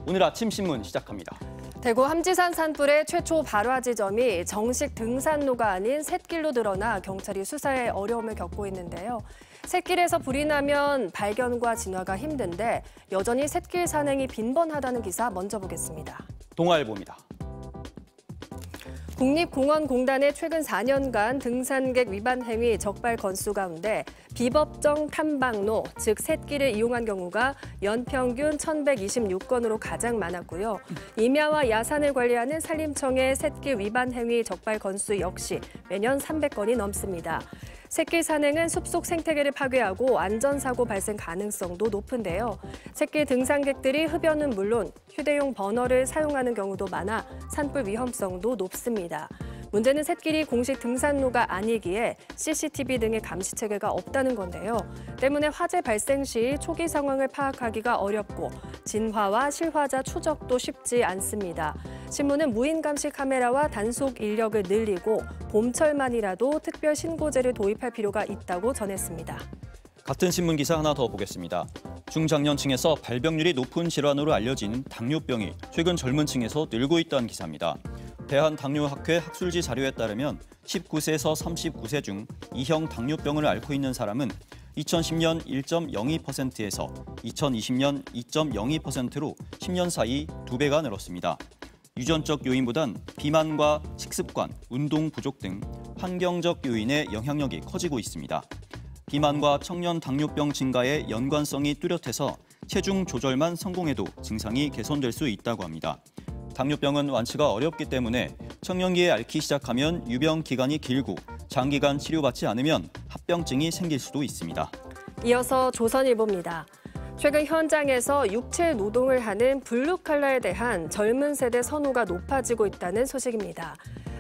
오늘 아침 신문 시작합니다. 대구 함지산 산불의 최초 발화 지점이 정식 등산로가 아닌 샛길로 드러나 경찰이 수사에 어려움을 겪고 있는데요. 샛길에서 불이 나면 발견과 진화가 힘든데 여전히 샛길 산행이 빈번하다는 기사 먼저 보겠습니다. 동아일보입니다. 국립공원공단의 최근 4년간 등산객 위반 행위 적발 건수 가운데 비법정 탐방로, 즉 샛길을 이용한 경우가 연평균 1,126건으로 가장 많았고요. 임야와 야산을 관리하는 산림청의 샛길 위반 행위 적발 건수 역시 매년 300건이 넘습니다. 샛길 산행은 숲속 생태계를 파괴하고 안전사고 발생 가능성도 높은데요. 샛길 등산객들이 흡연은 물론 휴대용 버너를 사용하는 경우도 많아 산불 위험성도 높습니다. 문제는 샛길이 공식 등산로가 아니기에 CCTV 등의 감시 체계가 없다는 건데요. 때문에 화재 발생 시 초기 상황을 파악하기가 어렵고 진화와 실화자 추적도 쉽지 않습니다. 신문은 무인 감시 카메라와 단속 인력을 늘리고 봄철만이라도 특별 신고제를 도입할 필요가 있다고 전했습니다. 같은 신문 기사 하나 더 보겠습니다. 중장년층에서 발병률이 높은 질환으로 알려진 당뇨병이 최근 젊은 층에서 늘고 있다는 기사입니다. 대한당뇨학회 학술지 자료에 따르면 19세에서 39세 중 2형 당뇨병을 앓고 있는 사람은 2010년 1.02%에서 2020년 2.02%로 10년 사이 2배가 늘었습니다. 유전적 요인보단 비만과 식습관, 운동 부족 등 환경적 요인의 영향력이 커지고 있습니다. 비만과 청년 당뇨병 증가의 연관성이 뚜렷해서 체중 조절만 성공해도 증상이 개선될 수 있다고 합니다. 당뇨병은 완치가 어렵기 때문에 청년기에 앓기 시작하면 유병 기간이 길고 장기간 치료받지 않으면 합병증이 생길 수도 있습니다. 이어서 조선일보입니다. 최근 현장에서 육체 노동을 하는 블루칼라에 대한 젊은 세대 선호가 높아지고 있다는 소식입니다.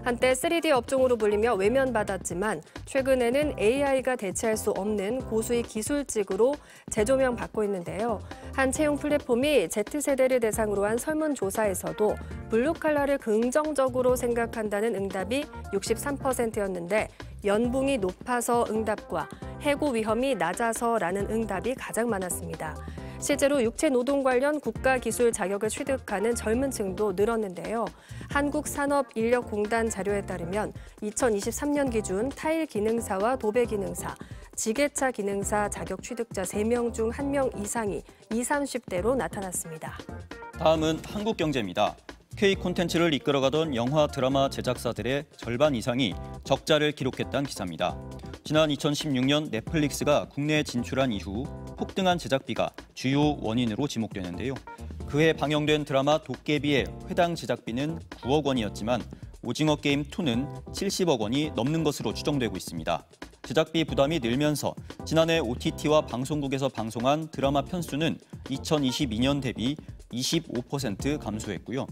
한때 3D 업종으로 불리며 외면받았지만 최근에는 AI가 대체할 수 없는 고수익 기술직으로 재조명 받고 있는데요. 한 채용 플랫폼이 Z세대를 대상으로 한 설문조사에서도 블루칼라를 긍정적으로 생각한다는 응답이 63%였는데 연봉이 높아서 응답과 해고 위험이 낮아서라는 응답이 가장 많았습니다. 실제로 육체 노동 관련 국가기술 자격을 취득하는 젊은 층도 늘었는데요. 한국산업인력공단 자료에 따르면 2023년 기준 타일 기능사와 도배 기능사, 지게차 기능사 자격 취득자 3명 중 1명 이상이 20, 30대로 나타났습니다. 다음은 한국경제입니다. K 콘텐츠를 이끌어가던 영화 드라마 제작사들의 절반 이상이 적자를 기록했다는 기사입니다. 지난 2016년 넷플릭스가 국내에 진출한 이후 폭등한 제작비가 주요 원인으로 지목되는데요. 그해 방영된 드라마 도깨비의 회당 제작비는 9억 원이었지만 오징어 게임 2는 70억 원이 넘는 것으로 추정되고 있습니다. 제작비 부담이 늘면서 지난해 OTT와 방송국에서 방송한 드라마 편수는 2022년 대비 25% 감소했고요.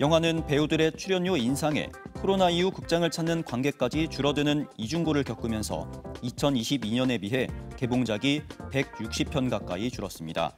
영화는 배우들의 출연료 인상에 코로나 이후 극장을 찾는 관객까지 줄어드는 이중고를 겪으면서 2022년에 비해 개봉작이 160편 가까이 줄었습니다.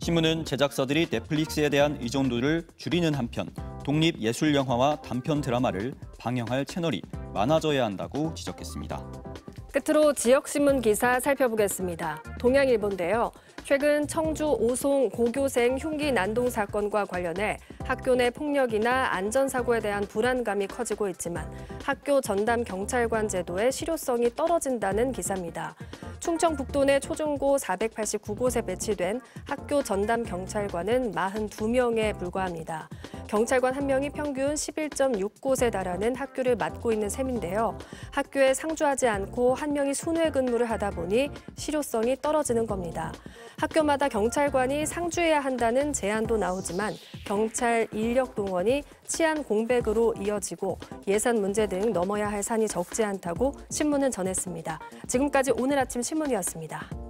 신문은 제작사들이 넷플릭스에 대한 의존도를 줄이는 한편 독립예술영화와 단편 드라마를 방영할 채널이 많아져야 한다고 지적했습니다. 끝으로 지역신문 기사 살펴보겠습니다. 동양일보인데요. 최근 청주 오송 고교생 흉기 난동 사건과 관련해 학교 내 폭력이나 안전사고에 대한 불안감이 커지고 있지만 학교 전담 경찰관 제도의 실효성이 떨어진다는 기사입니다. 충청북도 내 초중고 489곳에 배치된 학교 전담 경찰관은 42명에 불과합니다. 경찰관 1명이 평균 11.6곳에 달하는 학교를 맡고 있는 셈인데요. 학교에 상주하지 않고 1명이 순회 근무를 하다 보니 실효성이 떨어지는 겁니다. 학교마다 경찰관이 상주해야 한다는 제안도 나오지만 경찰 인력 동원이 치안 공백으로 이어지고 예산 문제 등 넘어야 할 산이 적지 않다고 신문은 전했습니다. 지금까지 오늘 아침 신문이었습니다.